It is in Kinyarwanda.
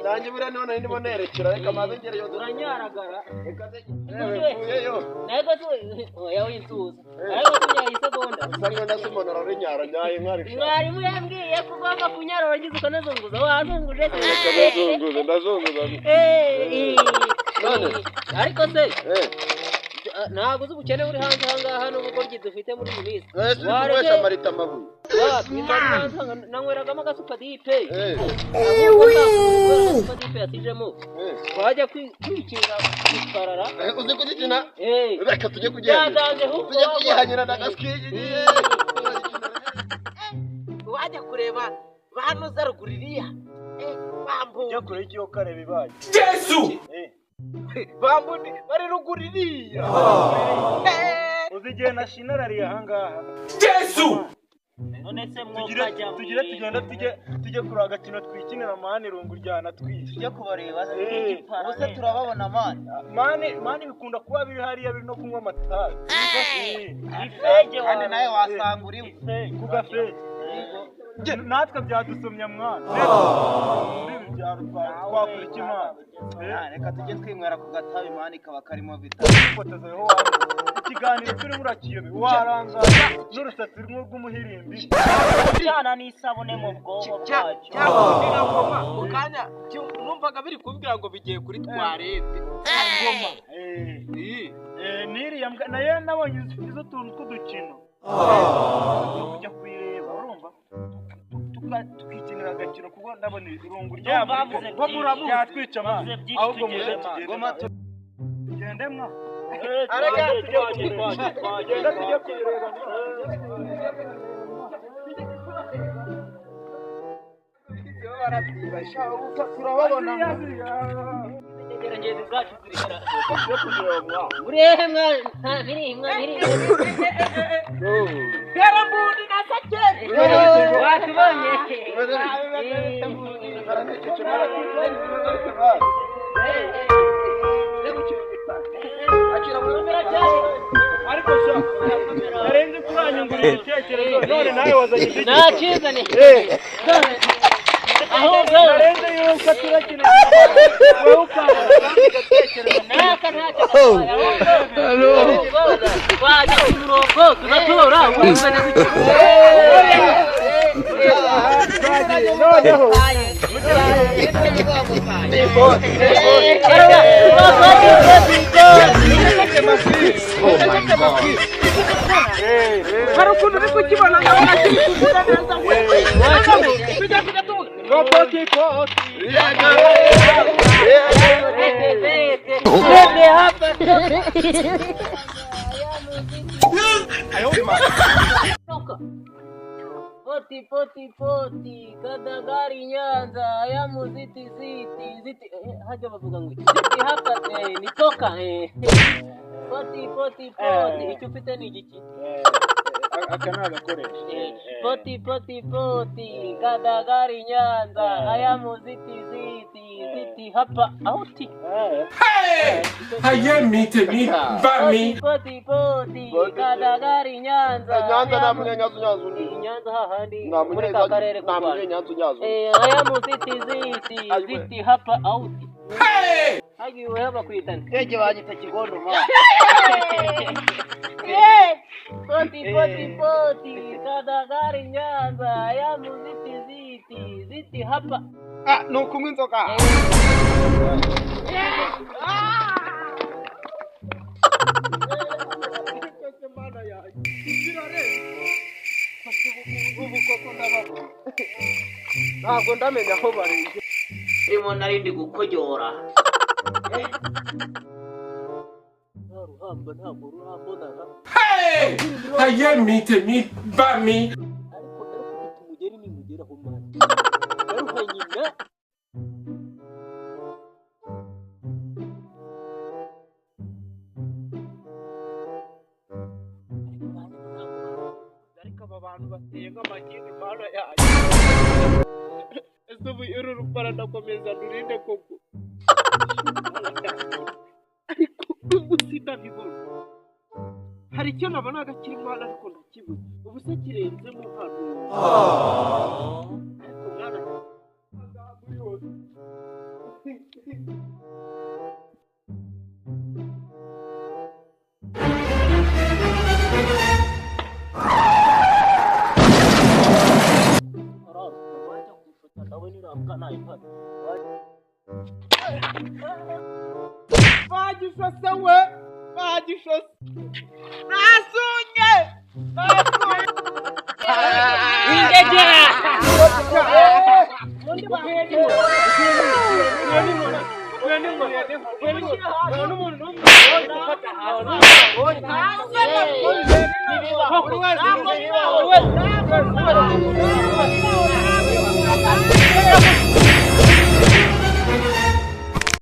nanjye buriya none ndimo nerekera reka maze ngere yo uranyaragara reka yo nego tu yawe intuza ariko kunyara isegonda usanga nasubona rarinyara nyaye nkari mwarimu yambwiye ko ugomba kunyara wagize ukanazunguza wazunguje ndazunguza none ariko se ntabwo uzi ubukene buri hanze ahangaha n'ubugoryi dufite muri iyi minsi waresha marita amabuye nanyweragamo agasupadipe supadipe yasijemo twajya kwikira kwikarara uzi kugikina reka tujye kugihanyira n'agaskigi wajya kureba banuza ruguririya bambu jya kure y'icyo kareba ibaye Yesu bambundi bari ruguririya uzigiye nashinarariye ahangaha Yesu none se mwokajya tugenda tujye kuri agakino twikinira mani rungu ryana twise tujye kubareba ubuse turababona mani bikunda kuba biri hariya biri no kunywa amatabi ifege kandi nawe wasanga uri ku gafege natwe byadusomye mwana twakora iki mwana reka tujye twinywera ku gatabi mani kaba karimo vitafotozeho ikiganiro turimo urakiyobe warangaza n'urusatsi rumwe rw'umuhirimbi cyana n'isabune mu bwonko bwacu cyangwa ngoma ukanya numvaga biri kumbwira ngo bigiye kuri twarete ngoma niriya nayo nabonye izo tuntu tw'udukino kujya kuyireba urumva tukikinira agakino kuko ndabona irungu ryabo yatwica amazi ahubwo muze ngoma tugendemwa arega tujye kuyireba turababona ngeze bwacu kurikira urehemwa birimwa Karambundi na saketi watubonye ariko sha narenze kuranyungurira itekerezo none nawe wazanye nakizane ahubwo narenze yuko turakina naka ntacyo wajya ku murongo tugatora wumvane hari ukuntu uri kukibona nkabona kiri kuvuga neza ngo tujya Poti kadagari Nyanza ya muziti ziti haja bavuga ngo ziti hapa nitoka poti icyo ufite ni igiki aka nagakoresha poti kadagari Nyanza aya muziti ziti hapa auti haye mite bami poti kadagari Nyanza na munyanyazo Nyanza hahandi muri kakarere kwa munyanyazo aya muziti ziti hapa auti hagi wewe bakwitana Eje banyita kigondo ma poti kadagari Nyanza aya muziti ziti hapa nukunywa inzoga ntabwo ndamenya aho bari ndimo narindi gukojora ruhamba ntabwo ruhambonana haye mite bami ariko ufite umugeri nimugeraho mani yaruha nyina ariko aba bantu bateye nk'amagini mana yayo ese ubu uru rupara ndakomeza nurinde koko ariko ubusita bibona hari icyo nabonaga kirimo hano ariko ntakibona ubu se kirenzemo hano ariko mwana bagishose we bagishose nasunye Ingegera. Nasunye